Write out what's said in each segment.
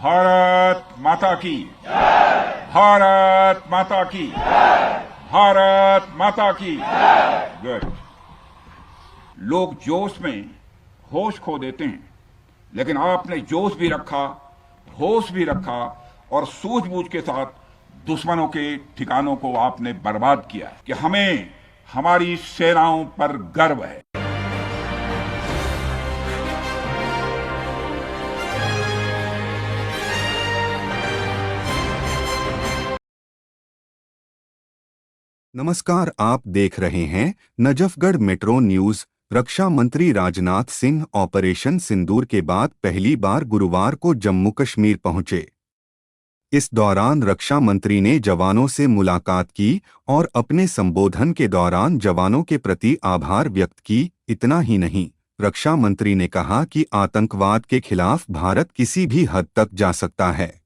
भारत माता की, भारत माता की, भारत माता की। गुड। लोग जोश में होश खो देते हैं, लेकिन आपने जोश भी रखा, होश भी रखा और सूझबूझ के साथ दुश्मनों के ठिकानों को आपने बर्बाद किया कि हमें हमारी सेनाओं पर गर्व है। नमस्कार, आप देख रहे हैं नजफगढ़ मेट्रो न्यूज। रक्षा मंत्री राजनाथ सिंह ऑपरेशन सिंदूर के बाद पहली बार गुरुवार को जम्मू कश्मीर पहुंचे। इस दौरान रक्षा मंत्री ने जवानों से मुलाकात की और अपने संबोधन के दौरान जवानों के प्रति आभार व्यक्त की। इतना ही नहीं, रक्षा मंत्री ने कहा कि आतंकवाद के खिलाफ भारत किसी भी हद तक जा सकता है।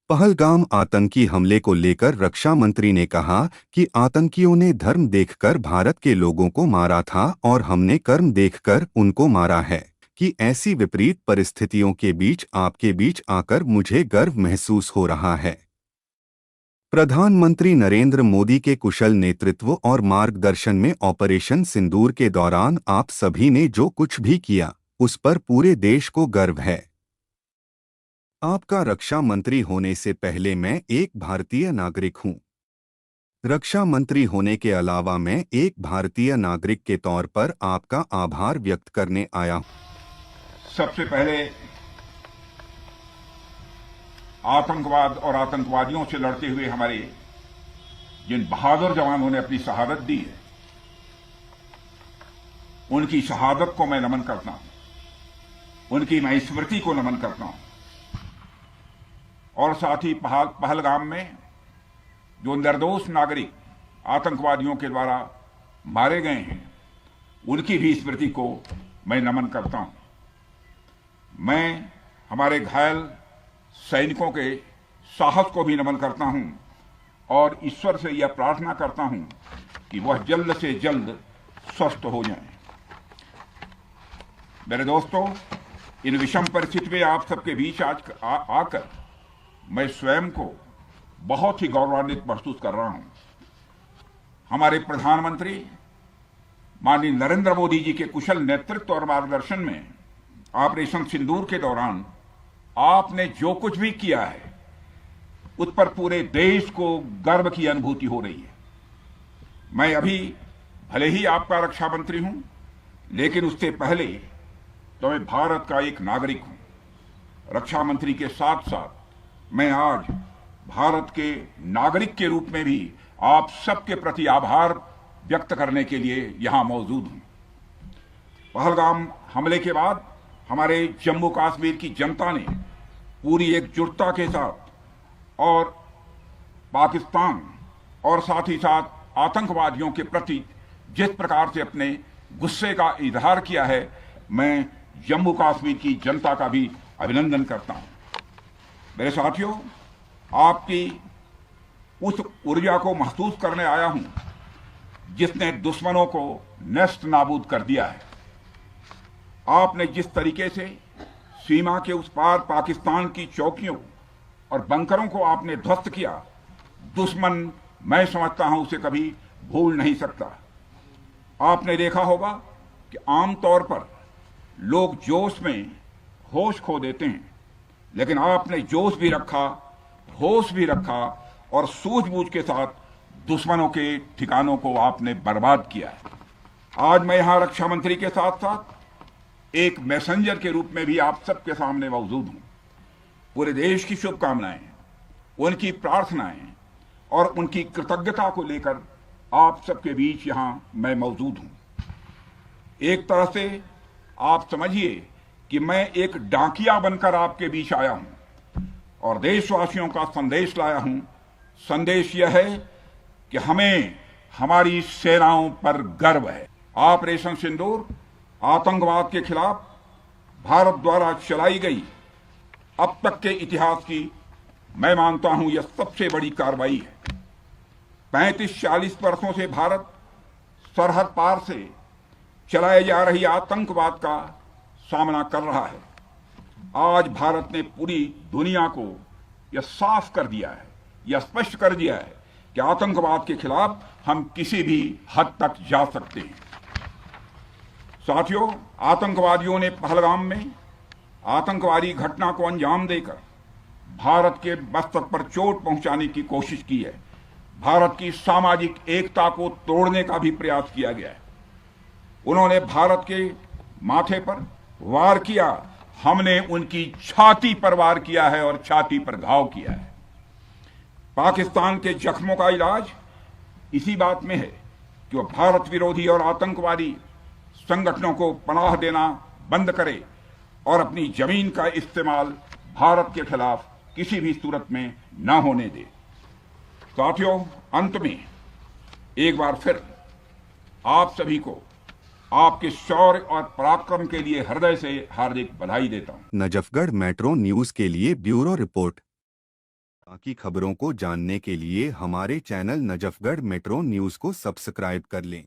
पहलगाम आतंकी हमले को लेकर रक्षा मंत्री ने कहा कि आतंकियों ने धर्म देखकर भारत के लोगों को मारा था और हमने कर्म देखकर उनको मारा है कि ऐसी विपरीत परिस्थितियों के बीच आपके बीच आकर मुझे गर्व महसूस हो रहा है। प्रधानमंत्री नरेंद्र मोदी के कुशल नेतृत्व और मार्गदर्शन में ऑपरेशन सिंदूर के दौरान आप सभी ने जो कुछ भी किया, उस पर पूरे देश को गर्व है। आपका रक्षा मंत्री होने से पहले मैं एक भारतीय नागरिक हूं। रक्षा मंत्री होने के अलावा मैं एक भारतीय नागरिक के तौर पर आपका आभार व्यक्त करने आया हूं। सबसे पहले आतंकवाद और आतंकवादियों से लड़ते हुए हमारे जिन बहादुर जवानों ने अपनी शहादत दी है, उनकी शहादत को मैं नमन करता हूं, उनकी मैं स्मृति को नमन करता हूं। और साथ ही पहलगाम में जो निर्दोष नागरिक आतंकवादियों के द्वारा मारे गए हैं, उनकी भी स्मृति को मैं नमन करता हूं। मैं हमारे घायल सैनिकों के साहस को भी नमन करता हूं और ईश्वर से यह प्रार्थना करता हूं कि वह जल्द से जल्द स्वस्थ हो जाएं। मेरे दोस्तों, इन विषम परिस्थिति में आप सबके बीच आज आकर मैं स्वयं को बहुत ही गौरवान्वित महसूस कर रहा हूं। हमारे प्रधानमंत्री माननीय नरेंद्र मोदी जी के कुशल नेतृत्व और मार्गदर्शन में ऑपरेशन सिंदूर के दौरान आपने जो कुछ भी किया है, उस पर पूरे देश को गर्व की अनुभूति हो रही है। मैं अभी भले ही आपका रक्षा मंत्री हूं, लेकिन उससे पहले तो मैं भारत का एक नागरिक हूं। रक्षा मंत्री के साथ साथ मैं आज भारत के नागरिक के रूप में भी आप सबके प्रति आभार व्यक्त करने के लिए यहां मौजूद हूं। पहलगाम हमले के बाद हमारे जम्मू कश्मीर की जनता ने पूरी एकजुटता के साथ और पाकिस्तान और साथ ही साथ आतंकवादियों के प्रति जिस प्रकार से अपने गुस्से का इजहार किया है, मैं जम्मू कश्मीर की जनता का भी अभिनंदन करता हूं। मेरे साथियों, आपकी उस ऊर्जा को महसूस करने आया हूं जिसने दुश्मनों को नष्ट नाबूद कर दिया है। आपने जिस तरीके से सीमा के उस पार पाकिस्तान की चौकियों और बंकरों को आपने ध्वस्त किया, दुश्मन मैं समझता हूं उसे कभी भूल नहीं सकता। आपने देखा होगा कि आमतौर पर लोग जोश में होश खो देते हैं, लेकिन आपने जोश भी रखा, होश भी रखा और सूझबूझ के साथ दुश्मनों के ठिकानों को आपने बर्बाद किया है। आज मैं यहां रक्षा मंत्री के साथ साथ एक मैसेंजर के रूप में भी आप सबके सामने मौजूद हूं। पूरे देश की शुभकामनाएं, उनकी प्रार्थनाएं और उनकी कृतज्ञता को लेकर आप सबके बीच यहां मैं मौजूद हूं। एक तरह से आप समझिए कि मैं एक डाकिया बनकर आपके बीच आया हूं और देशवासियों का संदेश लाया हूं। संदेश यह है कि हमें हमारी सेनाओं पर गर्व है। ऑपरेशन सिंदूर आतंकवाद के खिलाफ भारत द्वारा चलाई गई अब तक के इतिहास की मैं मानता हूं यह सबसे बड़ी कार्रवाई है। 35-40 वर्षों से भारत सरहद पार से चलाए जा रही आतंकवाद का सामना कर रहा है। आज भारत ने पूरी दुनिया को यह साफ कर दिया है, यह स्पष्ट कर दिया है कि आतंकवाद के खिलाफ हम किसी भी हद तक जा सकते हैं। साथियों, आतंकवादियों ने पहलगाम में आतंकवादी घटना को अंजाम देकर भारत के मस्तक पर चोट पहुंचाने की कोशिश की है। भारत की सामाजिक एकता को तोड़ने का भी प्रयास किया गया है। उन्होंने भारत के माथे पर वार किया, हमने उनकी छाती पर वार किया है और छाती पर घाव किया है। पाकिस्तान के जख्मों का इलाज इसी बात में है कि वह भारत विरोधी और आतंकवादी संगठनों को पनाह देना बंद करे और अपनी जमीन का इस्तेमाल भारत के खिलाफ किसी भी सूरत में न होने दे। साथियों, अंत में एक बार फिर आप सभी को आपके शौर्य और पराक्रम के लिए हृदय से हार्दिक बधाई देता हूं। नजफगढ़ मेट्रो न्यूज के लिए ब्यूरो रिपोर्ट। बाकी खबरों को जानने के लिए हमारे चैनल नजफगढ़ मेट्रो न्यूज को सब्सक्राइब कर लें।